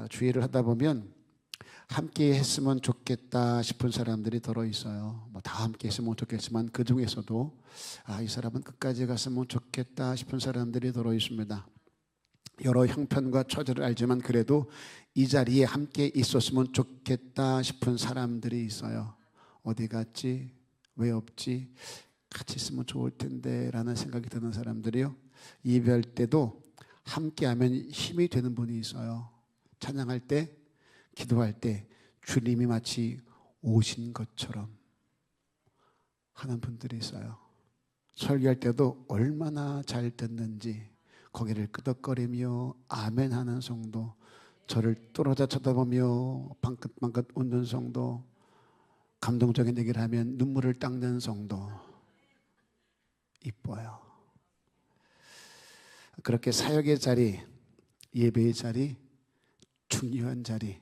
주의를 하다 보면 함께 했으면 좋겠다 싶은 사람들이 더러 있어요. 다 함께 했으면 좋겠지만 그 중에서도 이 사람은 끝까지 갔으면 좋겠다 싶은 사람들이 더러 있습니다. 여러 형편과 처지를 알지만 그래도 이 자리에 함께 있었으면 좋겠다 싶은 사람들이 있어요. 어디 갔지? 왜 없지? 같이 있으면 좋을 텐데 라는 생각이 드는 사람들이요. 예배할 때도 함께하면 힘이 되는 분이 있어요. 찬양할 때, 기도할 때 주님이 마치 오신 것처럼 하는 분들이 있어요. 설교할 때도 얼마나 잘 듣는지 고개를 끄덕거리며 아멘 하는 성도, 저를 뚫어져 쳐다보며 방긋방긋 웃는 성도, 감동적인 얘기를 하면 눈물을 닦는 성도 이뻐요. 그렇게 사역의 자리, 예배의 자리, 중요한 자리,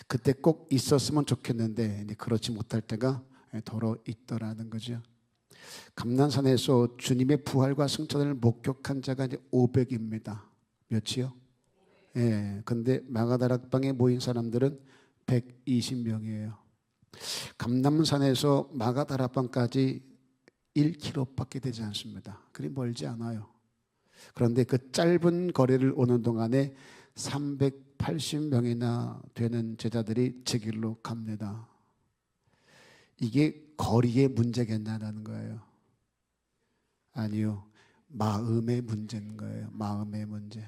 그때 꼭 있었으면 좋겠는데 그렇지 못할 때가 더러 있더라는 거죠. 감난산에서 주님의 부활과 승천을 목격한 자가 이제 500입니다. 몇이요? 근데 마가다락방에 모인 사람들은 120명이에요. 감남산에서 마가다락방까지 1km밖에 되지 않습니다. 그리 멀지 않아요. 그런데 그 짧은 거리를 오는 동안에 380명이나 되는 제자들이 제 길로 갑니다. 이게 거리의 문제겠냐라는 거예요. 아니요, 마음의 문제인 거예요. 마음의 문제.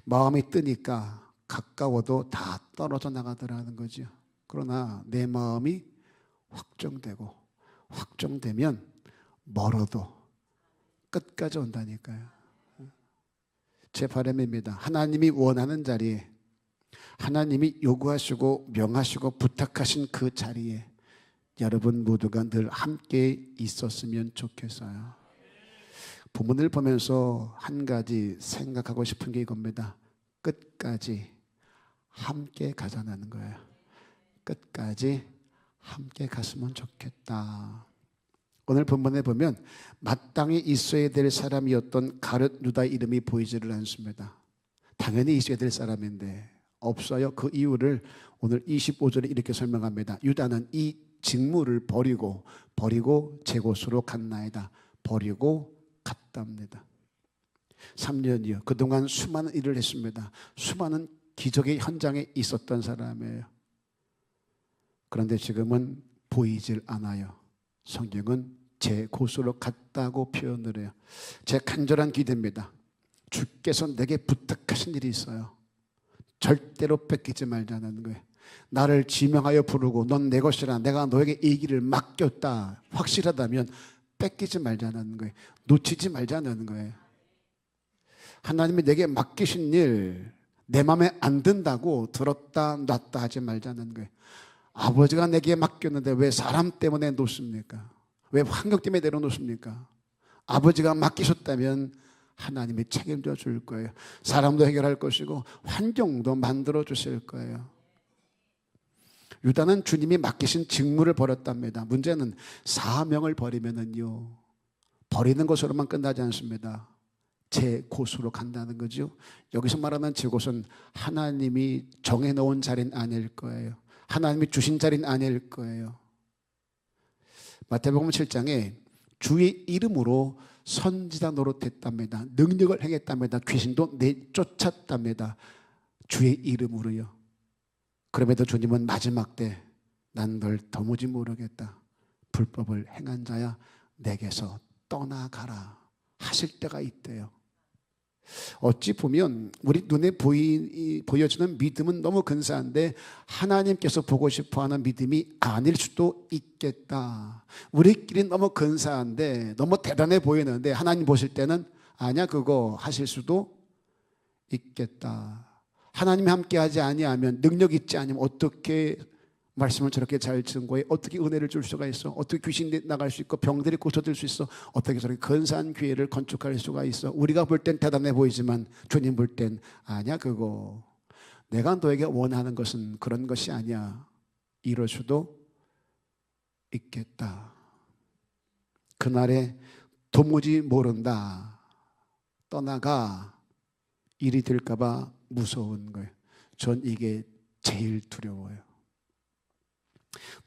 마음이 뜨니까 가까워도 다 떨어져 나가더라는 거죠. 그러나 내 마음이 확정되고 확정되면 멀어도 끝까지 온다니까요. 제 바람입니다. 하나님이 원하는 자리에, 하나님이 요구하시고 명하시고 부탁하신 그 자리에 여러분 모두가 늘 함께 있었으면 좋겠어요. 본문을 보면서 한 가지 생각하고 싶은 게 이겁니다. 끝까지 함께 가자는 거예요. 끝까지 함께 갔으면 좋겠다. 오늘 본문에 보면 마땅히 있어야 될 사람이었던 가룟 유다 이름이 보이지를 않습니다. 당연히 있어야 될 사람인데 없어요. 그 이유를 오늘 25절에 이렇게 설명합니다. 유다는 이 직무를 버리고 제 곳으로 갔나이다. 버리고 갔답니다. 3년이요. 그동안 수많은 일을 했습니다. 수많은 기적의 현장에 있었던 사람이에요. 그런데 지금은 보이질 않아요. 성경은 제 곳으로 갔다고 표현을 해요. 제 간절한 기대입니다. 주께서 내게 부탁하신 일이 있어요. 절대로 뺏기지 말자는 거예요. 나를 지명하여 부르고 넌 내 것이라, 내가 너에게 이 길을 맡겼다 확실하다면 뺏기지 말자는 거예요. 놓치지 말자는 거예요. 하나님이 내게 맡기신 일 내 마음에 안 든다고 들었다 놨다 하지 말자는 거예요. 아버지가 내게 맡겼는데 왜 사람 때문에 놓습니까? 왜 환경 때문에 내려놓습니까? 아버지가 맡기셨다면 하나님이 책임져 줄 거예요. 사람도 해결할 것이고 환경도 만들어 주실 거예요. 유다는 주님이 맡기신 직무를 버렸답니다. 문제는 사명을 버리면은요, 버리는 것으로만 끝나지 않습니다. 제 곳으로 간다는 거죠. 여기서 말하는 제 곳은 하나님이 정해놓은 자리는 아닐 거예요. 하나님이 주신 자리는 아닐 거예요. 마태복음 7장에 주의 이름으로 선지자 노릇했답니다. 능력을 행했답니다. 귀신도 내쫓았답니다. 주의 이름으로요. 그럼에도 주님은 마지막 때 난 널 도무지 모르겠다. 불법을 행한 자야 내게서 떠나가라 하실 때가 있대요. 어찌 보면 우리 눈에 보여지는 믿음은 너무 근사한데 하나님께서 보고 싶어하는 믿음이 아닐 수도 있겠다. 우리끼리 너무 근사한데 너무 대단해 보이는데 하나님 보실 때는 아니야 그거 하실 수도 있겠다. 하나님이 함께하지 아니하면, 능력 있지 않으면 어떻게 말씀을 저렇게 잘 증거해? 어떻게 은혜를 줄 수가 있어? 어떻게 귀신이 나갈 수 있고 병들이 고쳐질 수 있어? 어떻게 저렇게 근사한 교회를 건축할 수가 있어? 우리가 볼 땐 대단해 보이지만 주님 볼 땐 아니야 그거. 내가 너에게 원하는 것은 그런 것이 아니야. 이럴 수도 있겠다. 그날에 도무지 모른다. 떠나가 일이 될까 봐 무서운 거예요. 전 이게 제일 두려워요.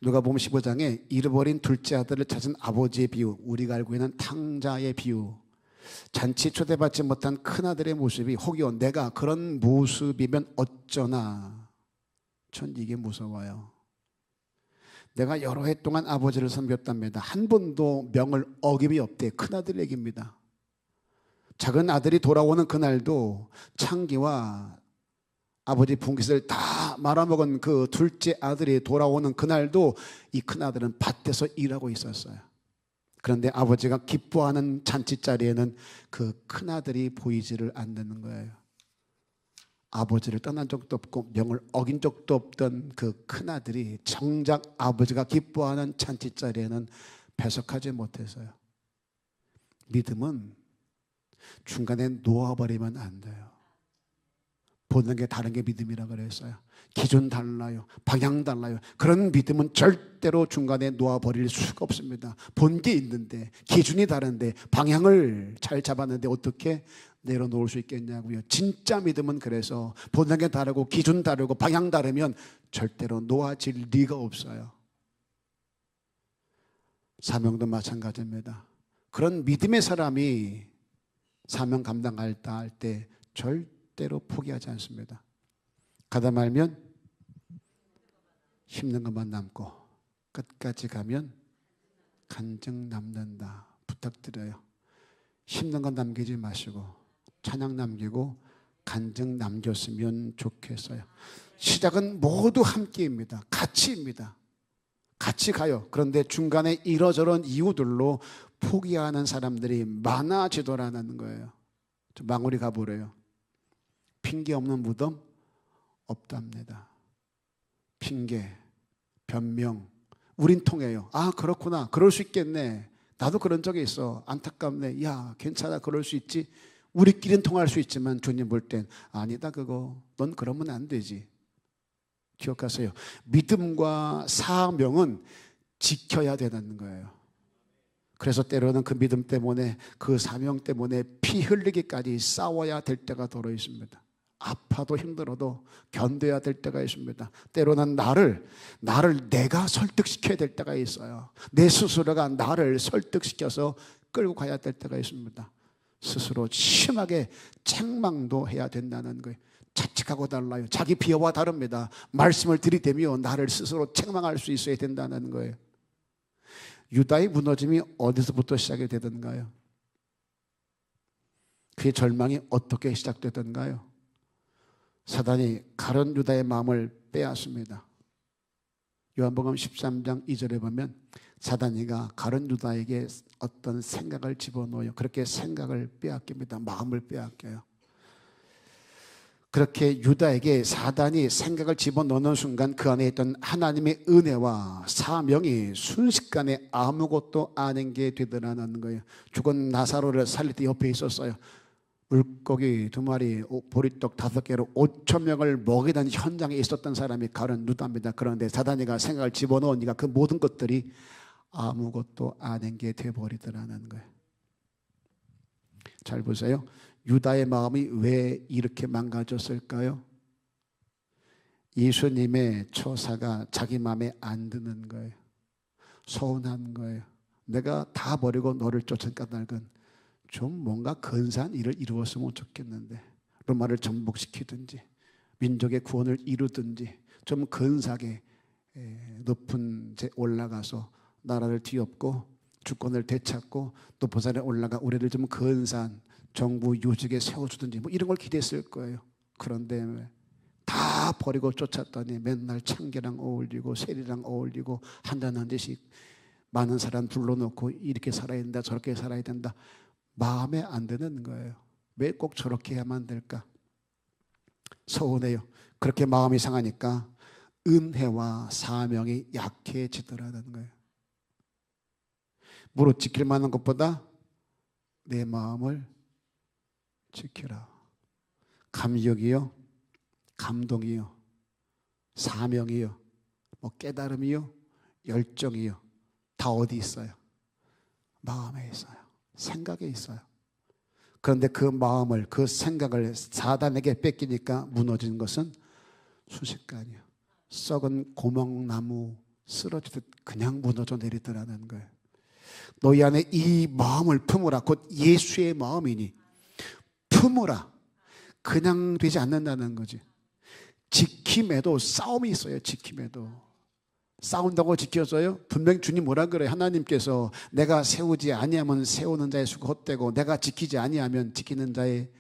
누가복음 15장에 잃어버린 둘째 아들을 찾은 아버지의 비유, 우리가 알고 있는 탕자의 비유, 잔치 초대받지 못한 큰아들의 모습이 혹여 내가 그런 모습이면 어쩌나. 전 이게 무서워요. 내가 여러 해 동안 아버지를 섬겼답니다. 한 번도 명을 어김이 없대. 큰아들 얘기입니다. 작은 아들이 돌아오는 그날도 창기와 아버지 분깃을 다 말아먹은 그 둘째 아들이 돌아오는 그날도 이 큰아들은 밭에서 일하고 있었어요. 그런데 아버지가 기뻐하는 잔치자리에는 그 큰아들이 보이지를 않는 거예요. 아버지를 떠난 적도 없고 명을 어긴 적도 없던 그 큰아들이 정작 아버지가 기뻐하는 잔치자리에는 배석하지 못해서요. 믿음은 중간에 놓아버리면 안 돼요. 보는 게 다른 게 믿음이라 그랬어요. 기준 달라요. 방향 달라요. 그런 믿음은 절대로 중간에 놓아버릴 수가 없습니다. 본 게 있는데 기준이 다른데 방향을 잘 잡았는데 어떻게 내려놓을 수 있겠냐고요. 진짜 믿음은 그래서 보는 게 다르고 기준 다르고 방향 다르면 절대로 놓아질 리가 없어요. 사명도 마찬가지입니다. 그런 믿음의 사람이 사명 감당할다 할 때 절대로 포기하지 않습니다. 가다 말면 힘든 것만 남고 끝까지 가면 간증 남는다. 부탁드려요. 힘든 건 남기지 마시고 찬양 남기고 간증 남겼으면 좋겠어요. 시작은 모두 함께입니다. 같이입니다. 같이 가요. 그런데 중간에 이러저런 이유들로 포기하는 사람들이 많아지더라는 거예요. 망우리 가보래요. 핑계 없는 무덤 없답니다. 핑계, 변명, 우린 통해요. 아, 그렇구나. 그럴 수 있겠네. 나도 그런 적이 있어. 안타깝네. 야, 괜찮아. 그럴 수 있지. 우리끼리는 통할 수 있지만 주님 볼 땐 아니다 그거. 넌 그러면 안 되지. 기억하세요. 믿음과 사명은 지켜야 되는 거예요. 그래서 때로는 그 믿음 때문에 그 사명 때문에 피 흘리기까지 싸워야 될 때가 더러 있습니다. 아파도 힘들어도 견뎌야 될 때가 있습니다. 때로는 나를 내가 설득시켜야 될 때가 있어요. 내 스스로가 나를 설득시켜서 끌고 가야 될 때가 있습니다. 스스로 심하게 책망도 해야 된다는 거예요. 자책하고 달라요. 자기 비하와 다릅니다. 말씀을 들이대며 나를 스스로 책망할 수 있어야 된다는 거예요. 유다의 무너짐이 어디서부터 시작이 되던가요? 그의 절망이 어떻게 시작되던가요? 사단이 가룟 유다의 마음을 빼앗습니다. 요한복음 13장 2절에 보면 사단이가 가룟 유다에게 어떤 생각을 집어넣어요. 그렇게 생각을 빼앗깁니다. 마음을 빼앗겨요. 그렇게 유다에게 사단이 생각을 집어넣는 순간 그 안에 있던 하나님의 은혜와 사명이 순식간에 아무것도 아닌 게 되더라는 거예요. 죽은 나사로를 살릴 때 옆에 있었어요. 물고기 2마리, 보리떡 5개로 5,000명을 먹이던 현장에 있었던 사람이 가룟 유다입니다. 그런데 사단이가 생각을 집어넣으니까 그 모든 것들이 아무것도 아닌 게 되어버리더라는 거예요. 잘 보세요. 유다의 마음이 왜 이렇게 망가졌을까요? 예수님의 처사가 자기 마음에 안 드는 거예요. 서운한 거예요. 내가 다 버리고 너를 쫓은 까닭은 좀 뭔가 근사한 일을 이루었으면 좋겠는데, 로마를 정복시키든지 민족의 구원을 이루든지 좀 근사하게 높은 데 올라가서 나라를 뒤엎고 주권을 되찾고 또 보살에 올라가 우리를 좀 근사한 정부 요직에 세워주든지 뭐 이런 걸 기대했을 거예요. 그런데 다 버리고 쫓았더니 맨날 창기랑 어울리고 세리랑 어울리고 한잔한 듯씩 많은 사람 불러놓고 이렇게 살아야 된다 저렇게 살아야 된다. 마음에 안 드는 거예요. 왜 꼭 저렇게 해야만 될까? 서운해요. 그렇게 마음이 상하니까 은혜와 사명이 약해지더라는 거예요. 무릇 지킬 만한 것보다 내 마음을 지키라. 감격이요, 감동이요, 사명이요, 뭐 깨달음이요, 열정이요, 다 어디 있어요? 마음에 있어요. 생각에 있어요. 그런데 그 마음을, 그 생각을 사단에게 뺏기니까 무너진 것은 순식간이요. 썩은 고목나무 쓰러지듯 그냥 무너져 내리더라는 거예요. 너희 안에 이 마음을 품으라. 곧 예수의 마음이니 품으라. 그냥 되지 않는다는 거지. 지킴에도 싸움이 있어요. 지킴에도. 싸운다고 지켜져요? 분명히 주님 뭐라 그래요? 하나님께서 내가 세우지 아니하면 세우는 자의 수가 헛되고 내가 지키지 아니하면 지키는 자의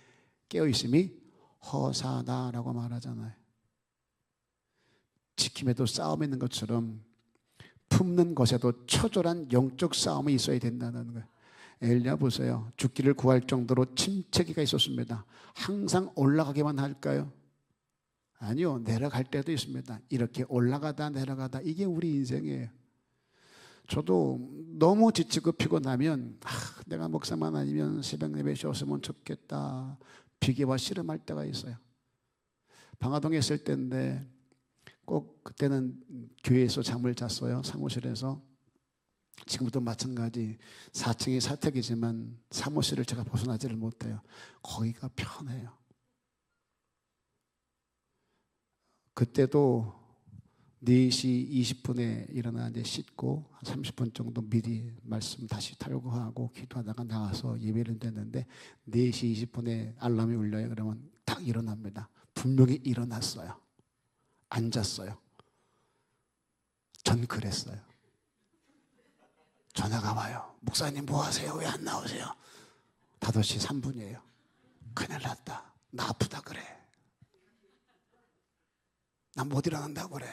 깨어있음이 허사다라고 말하잖아요. 지킴에도 싸움이 있는 것처럼 품는 것에도 처절한 영적 싸움이 있어야 된다는 거예요. 엘리야 보세요. 죽기를 구할 정도로 침체기가 있었습니다. 항상 올라가기만 할까요? 아니요. 내려갈 때도 있습니다. 이렇게 올라가다 내려가다 이게 우리 인생이에요. 저도 너무 지치고 피곤하면 내가 목사만 아니면 새벽 예배 쉬었으면 좋겠다. 비교와 씨름할 때가 있어요. 방화동에 있을 때인데 꼭 그때는 교회에서 잠을 잤어요. 사무실에서. 지금부터 마찬가지 4층이 사택이지만 사무실을 제가 벗어나지를 못해요. 거기가 편해요. 그때도 4시 20분에 일어나 이제 씻고 한 30분 정도 미리 말씀 다시 탈거하고 기도하다가 나와서 예배를 드렸는데 4시 20분에 알람이 울려요. 그러면 딱 일어납니다. 분명히 일어났어요. 앉았어요. 전 그랬어요. 전화가 와요. 목사님 뭐 하세요? 왜 안 나오세요? 5시 3분이에요. 큰일 났다. 나 아프다 그래. 나 못 일어난다고 그래.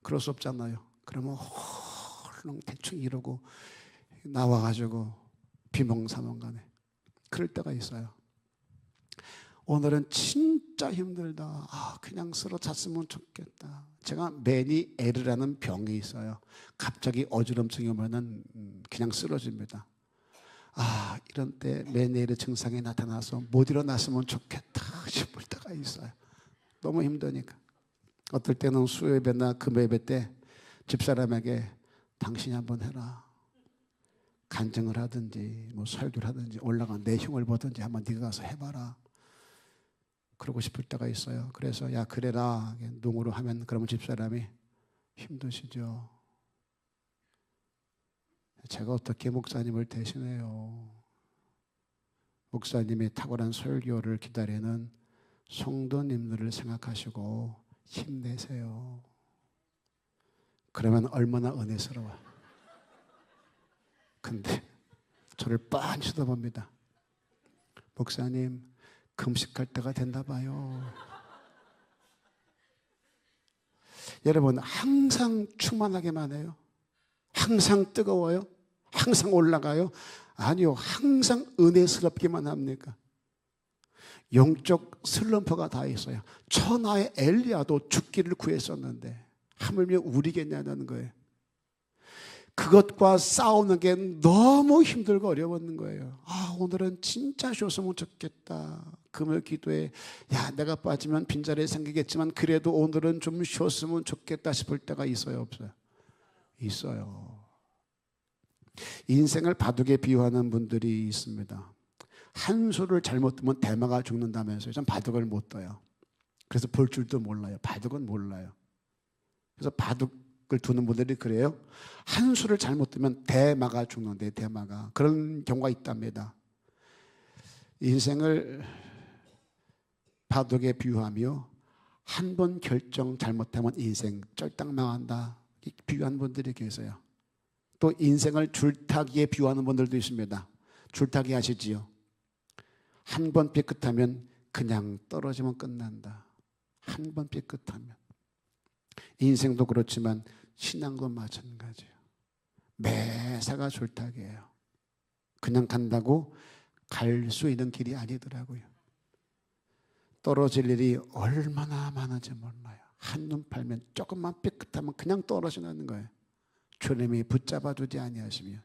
그럴 수 없잖아요. 그러면 헐렁 대충 이러고 나와가지고 비몽사몽간에 그럴 때가 있어요. 오늘은 진짜 힘들다. 그냥 쓰러졌으면 좋겠다. 제가 메니에르라는 병이 있어요. 갑자기 어지럼증이 오면은 그냥 쓰러집니다. 이런 때 메니에르 증상이 나타나서 못 일어났으면 좋겠다 싶을 때가 있어요. 너무 힘드니까. 어떨 때는 수요예배나 금요예배 때 집사람에게 당신이 한번 해라. 간증을 하든지 뭐 설교를 하든지 올라간 내 흉을 보든지 한번 네가 가서 해봐라. 그러고 싶을 때가 있어요. 그래서 야 그래라 농으로 하면 그러면 집사람이 힘드시죠. 제가 어떻게 목사님을 대신해요. 목사님의 탁월한 설교를 기다리는 성도님들을 생각하시고 힘내세요. 그러면 얼마나 은혜스러워요. 근데 저를 빤히 쳐다봅니다. 목사님 금식할 때가 됐나 봐요. 여러분 항상 충만하게만 해요? 항상 뜨거워요? 항상 올라가요? 아니요. 항상 은혜스럽기만 합니까? 영적 슬럼프가 다 있어요. 천하의 엘리야도 죽기를 구했었는데 하물며 우리겠냐는 거예요. 그것과 싸우는 게 너무 힘들고 어려웠는 거예요. 오늘은 진짜 쉬었으면 좋겠다. 금요 기도에 내가 빠지면 빈자리 생기겠지만 그래도 오늘은 좀 쉬었으면 좋겠다 싶을 때가 있어요, 없어요? 있어요. 인생을 바둑에 비유하는 분들이 있습니다. 한 수를 잘못 두면 대마가 죽는다면서요. 전 바둑을 못 둬요. 그래서 볼 줄도 몰라요. 바둑은 몰라요. 그래서 바둑을 두는 분들이 그래요. 한 수를 잘못 두면 대마가 죽는데 대마가. 그런 경우가 있답니다. 인생을 바둑에 비유하며 한 번 결정 잘못하면 인생 쫄딱 망한다. 비유하는 분들이 계세요. 또 인생을 줄타기에 비유하는 분들도 있습니다. 줄타기 아시지요? 한 번 삐끗하면 그냥 떨어지면 끝난다. 한 번 삐끗하면. 인생도 그렇지만 신앙도 마찬가지예요. 매사가 줄타기예요. 그냥 간다고 갈 수 있는 길이 아니더라고요. 떨어질 일이 얼마나 많은지 몰라요. 한눈 팔면 조금만 삐끗하면 그냥 떨어지는 거예요. 주님이 붙잡아주지 아니하시면.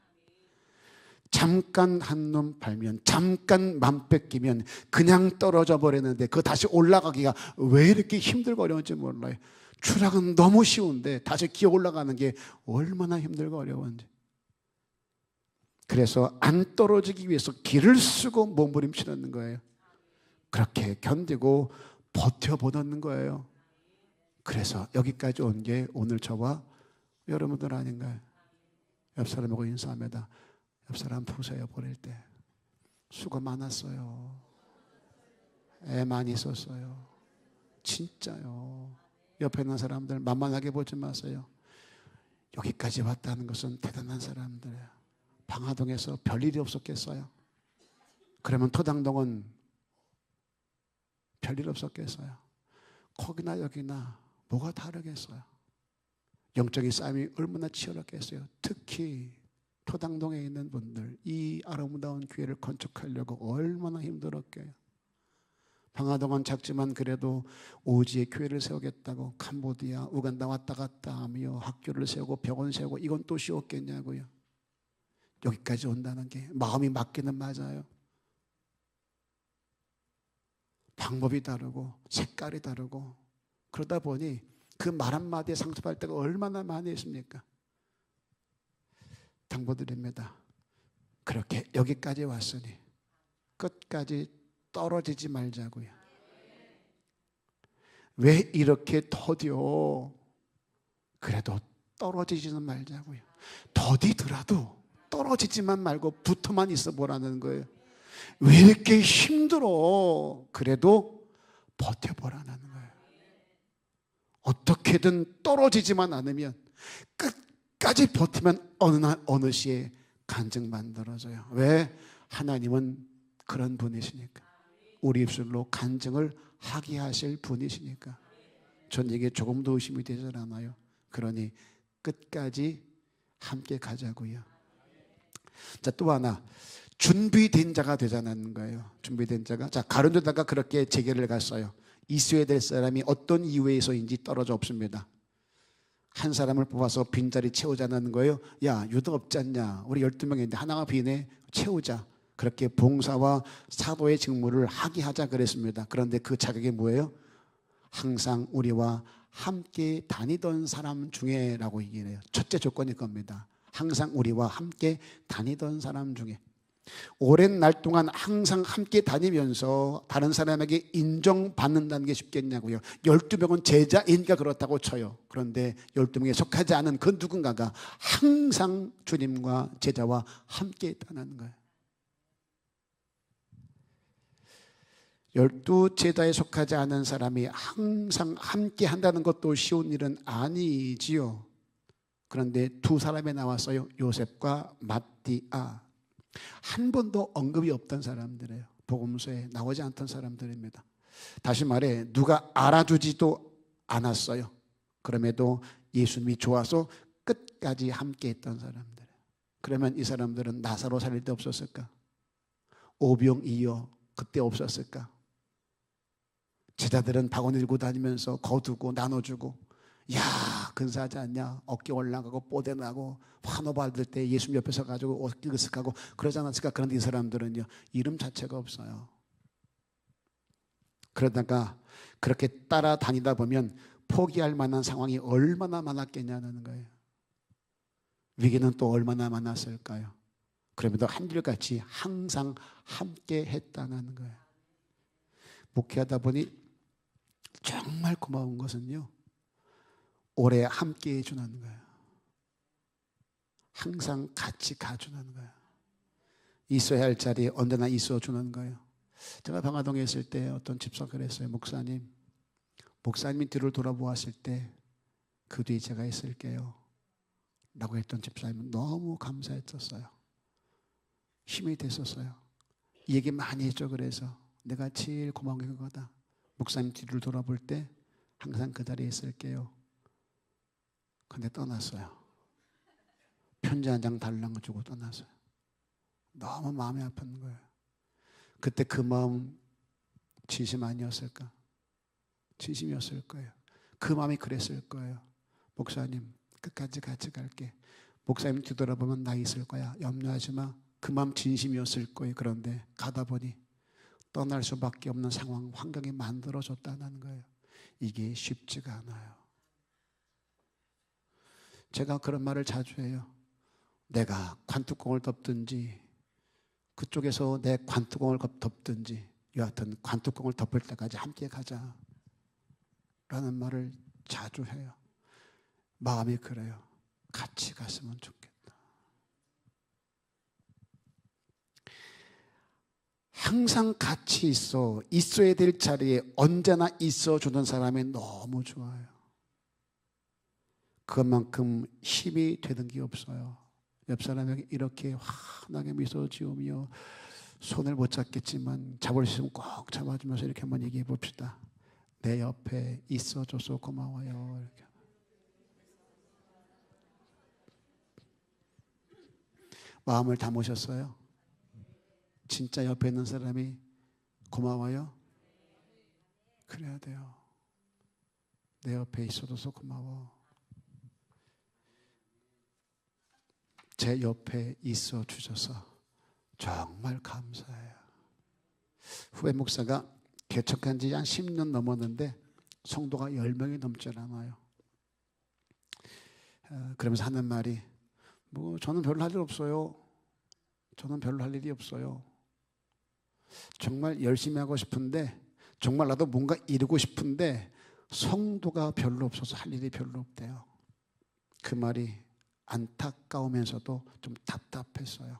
잠깐 한눈 팔면 잠깐 맘 뺏기면 그냥 떨어져 버리는데 그 다시 올라가기가 왜 이렇게 힘들고 어려운지 몰라요. 추락은 너무 쉬운데 다시 기어 올라가는 게 얼마나 힘들고 어려운지. 그래서 안 떨어지기 위해서 길을 쓰고 몸부림치는 거예요. 그렇게 견디고 버텨보는 거예요. 그래서 여기까지 온 게 오늘 저와 여러분들 아닌가요? 옆 사람하고 인사합니다. 옆 사람 보세요. 보낼 때 수고 많았어요. 애 많이 썼어요. 진짜요. 옆에 있는 사람들 만만하게 보지 마세요. 여기까지 왔다는 것은 대단한 사람들이에요. 방화동에서 별일이 없었겠어요? 그러면 토당동은 별일 없었겠어요? 거기나 여기나 뭐가 다르겠어요? 영적인 싸움이 얼마나 치열했겠어요? 특히 토당동에 있는 분들, 이 아름다운 교회를 건축하려고 얼마나 힘들었게요. 방화동은 작지만 그래도 오지에 교회를 세우겠다고 캄보디아, 우간다 왔다 갔다 하며 학교를 세우고 병원 세우고 이건 또 쉬웠겠냐고요. 여기까지 온다는 게 마음이 맞기는 맞아요. 방법이 다르고 색깔이 다르고 그러다 보니 그 말 한마디에 상처받을 때가 얼마나 많이 있습니까? 당부드립니다. 그렇게 여기까지 왔으니 끝까지 떨어지지 말자고요. 왜 이렇게 더뎌? 그래도 떨어지지는 말자고요. 더디더라도 떨어지지만 말고 붙어만 있어 보라는 거예요. 왜 이렇게 힘들어? 그래도 버텨보라는 거예요. 어떻게든 떨어지지만 않으면 끝까지 버티면 어느 날 어느 시에 간증 만들어져요. 왜? 하나님은 그런 분이시니까. 우리 입술로 간증을 하게 하실 분이시니까. 전 이게 조금도 의심이 되지 않아요. 그러니 끝까지 함께 가자고요. 자, 또 하나 준비된 자가 되자는 거예요. 준비된 자가. 자, 가룟유다가 그렇게 재결을 갔어요. 있어야 될 사람이 어떤 이유에서인지 떨어져 없습니다. 한 사람을 뽑아서 빈자리 채우자는 거예요. 야, 유다 없지 않냐? 우리 12명인데 하나가 비네. 채우자. 그렇게 봉사와 사도의 직무를 하게 하자 그랬습니다. 그런데 그 자격이 뭐예요? 항상 우리와 함께 다니던 사람 중에라고 얘기를 해요. 첫째 조건일 겁니다. 항상 우리와 함께 다니던 사람 중에. 오랜 날 동안 항상 함께 다니면서 다른 사람에게 인정받는다는 게 쉽겠냐고요. 12명은 제자이니까 그렇다고 쳐요. 그런데 12명에 속하지 않은 그 누군가가 항상 주님과 제자와 함께 있다는 거예요. 12 제자에 속하지 않은 사람이 항상 함께 한다는 것도 쉬운 일은 아니지요. 그런데 두 사람이 나왔어요. 요셉과 마띠아. 한 번도 언급이 없던 사람들이에요. 복음서에 나오지 않던 사람들입니다. 다시 말해 누가 알아주지도 않았어요. 그럼에도 예수님이 좋아서 끝까지 함께 했던 사람들. 그러면 이 사람들은 나사로 살릴 때 없었을까? 오병이어 그때 없었을까? 제자들은 바구니 들고 다니면서 거두고 나눠주고, 야 근사하지 않냐? 어깨 올라가고 뽀대나고 환호 받을 때 예수님 옆에 서가지고 어깨 으쓱하고 그러지 않았을까? 그런데 이 사람들은요 이름 자체가 없어요. 그러다가 그렇게 따라다니다 보면 포기할 만한 상황이 얼마나 많았겠냐는 거예요. 위기는 또 얼마나 많았을까요? 그럼에도 한결같이 항상 함께 했다는 거예요. 목회하다 보니 정말 고마운 것은요 오래 함께 해주는 거예요. 항상 같이 가주는 거예요. 있어야 할 자리에 언제나 있어주는 거예요. 제가 방화동에 있을 때 어떤 집사가 그랬어요. 목사님이 뒤를 돌아보았을 때 그 뒤에 제가 있을게요 라고 했던 집사님은 너무 감사했었어요. 힘이 됐었어요. 이 얘기 많이 했죠. 그래서 내가 제일 고마운 게 그거다. 목사님 뒤를 돌아볼 때 항상 그 자리에 있을게요. 근데 떠났어요. 편지 한 장 달라고 주고 떠났어요. 너무 마음이 아픈 거예요. 그때 그 마음 진심 아니었을까? 진심이었을 거예요. 그 마음이 그랬을 거예요. 목사님 끝까지 같이 갈게. 목사님 뒤돌아보면 나 있을 거야. 염려하지 마. 그 마음 진심이었을 거예요. 그런데 가다 보니 떠날 수밖에 없는 상황, 환경이 만들어졌다는 거예요. 이게 쉽지가 않아요. 제가 그런 말을 자주 해요. 내가 관뚜껑을 덮든지 그쪽에서 내 관뚜껑을 덮든지 여하튼 관뚜껑을 덮을 때까지 함께 가자 라는 말을 자주 해요. 마음이 그래요. 같이 갔으면 좋겠다. 항상 같이 있어야 될 자리에 언제나 있어주는 사람이 너무 좋아요. 그만큼 힘이 되는 게 없어요. 옆 사람에게 이렇게 환하게 미소 지으며 손을 못 잡겠지만 잡을 수 있으면 꼭 잡아주면서 이렇게 한번 얘기해 봅시다. 내 옆에 있어줘서 고마워요. 이렇게. 마음을 담으셨어요? 진짜 옆에 있는 사람이 고마워요? 그래야 돼요. 내 옆에 있어줘서 고마워. 제 옆에 있어 주셔서 정말 감사해요. 후배 목사가 개척한 지 한 10년 넘었는데 성도가 10명이 넘질 않아요. 그러면서 하는 말이 저는 별로 할 일 없어요. 저는 별로 할 일이 없어요. 정말 열심히 하고 싶은데 정말 나도 뭔가 이루고 싶은데 성도가 별로 없어서 할 일이 별로 없대요. 그 말이 안타까우면서도 좀 답답했어요.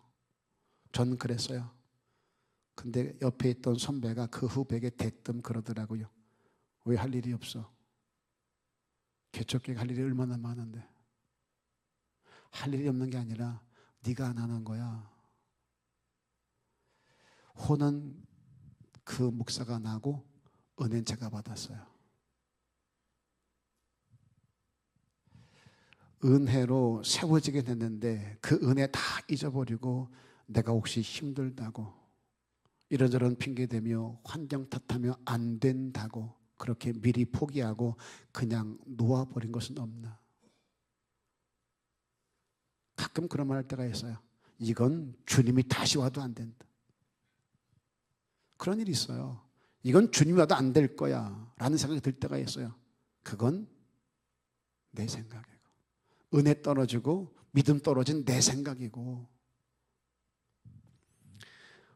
전 그랬어요. 근데 옆에 있던 선배가 그 후배에게 대뜸 그러더라고요. 왜 할 일이 없어? 개척교회 할 일이 얼마나 많은데. 할 일이 없는 게 아니라 네가 안 하는 거야. 혼은 그 목사가 나고 은혜는 제가 받았어요. 은혜로 세워지게 됐는데 그 은혜 다 잊어버리고 내가 혹시 힘들다고 이런저런 핑계대며 환경 탓하며 안 된다고 그렇게 미리 포기하고 그냥 놓아버린 것은 없나. 가끔 그런 말 할 때가 있어요. 이건 주님이 다시 와도 안 된다. 그런 일이 있어요. 이건 주님이 와도 안 될 거야 라는 생각이 들 때가 있어요. 그건 내 생각이고 은혜 떨어지고 믿음 떨어진 내 생각이고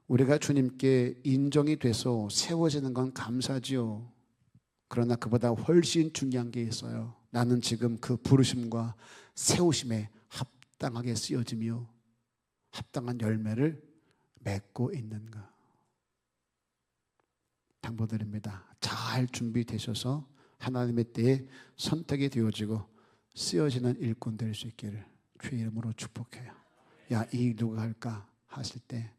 우리가 주님께 인정이 돼서 세워지는 건 감사지요. 그러나 그보다 훨씬 중요한 게 있어요. 나는 지금 그 부르심과 세우심에 합당하게 쓰여지며 합당한 열매를 맺고 있는가. 당부드립니다. 잘 준비되셔서 하나님의 때에 선택이 되어지고 쓰여지는 일꾼 될 수 있기를 주의 이름으로 축복해요. 야, 이 누가 할까 하실 때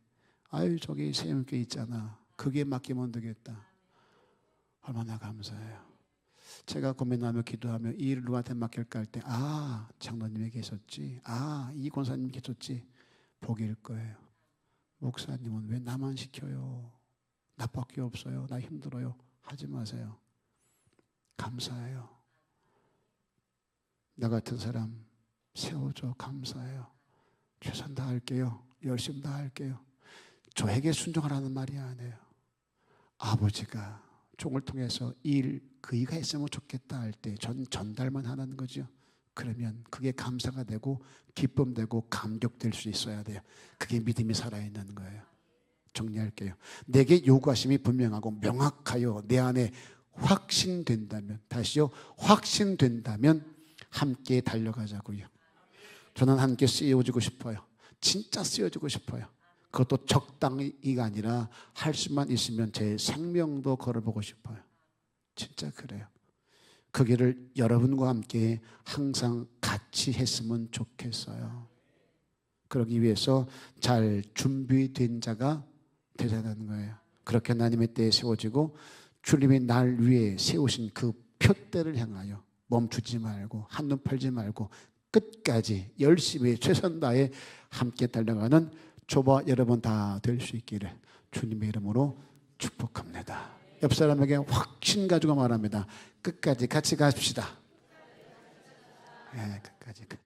아유 저기 세움교회 있잖아. 그게 맡기면 되겠다. 얼마나 감사해요. 제가 고민하며 기도하며 이 일을 누구한테 맡길까 할 때 아 장로님이 계셨지. 아 이 권사님이 계셨지. 복일 거예요. 목사님은 왜 나만 시켜요. 나밖에 없어요. 나 힘들어요. 하지 마세요. 감사해요. 나 같은 사람 세워줘. 감사해요. 최선 다할게요. 열심히 다할게요. 저에게 순종하라는 말이 아니에요. 아버지가 종을 통해서 그이가 했으면 좋겠다 할 때 전달만 하는 거죠. 그러면 그게 감사가 되고 기쁨되고 감격될 수 있어야 돼요. 그게 믿음이 살아있는 거예요. 정리할게요. 내게 요구하심이 분명하고 명확하여 내 안에 확신된다면 다시요. 확신된다면 함께 달려가자고요. 저는 함께 쓰여지고 싶어요. 진짜 쓰여지고 싶어요. 그것도 적당히가 아니라 할 수만 있으면 제 생명도 걸어보고 싶어요. 진짜 그래요. 그 길을 여러분과 함께 항상 같이 했으면 좋겠어요. 그러기 위해서 잘 준비된 자가 되자는 거예요. 그렇게 하나님의 때에 세워지고 주님이 날 위해 세우신 그 표대를 향하여 멈추지 말고 한눈 팔지 말고 끝까지 열심히 최선 다해 함께 달려가는 저와 여러분 다 될 수 있기를 주님의 이름으로 축복합니다. 옆 사람에게 확신 가지고 말합니다. 끝까지 같이 가십시다. 네, 끝까지.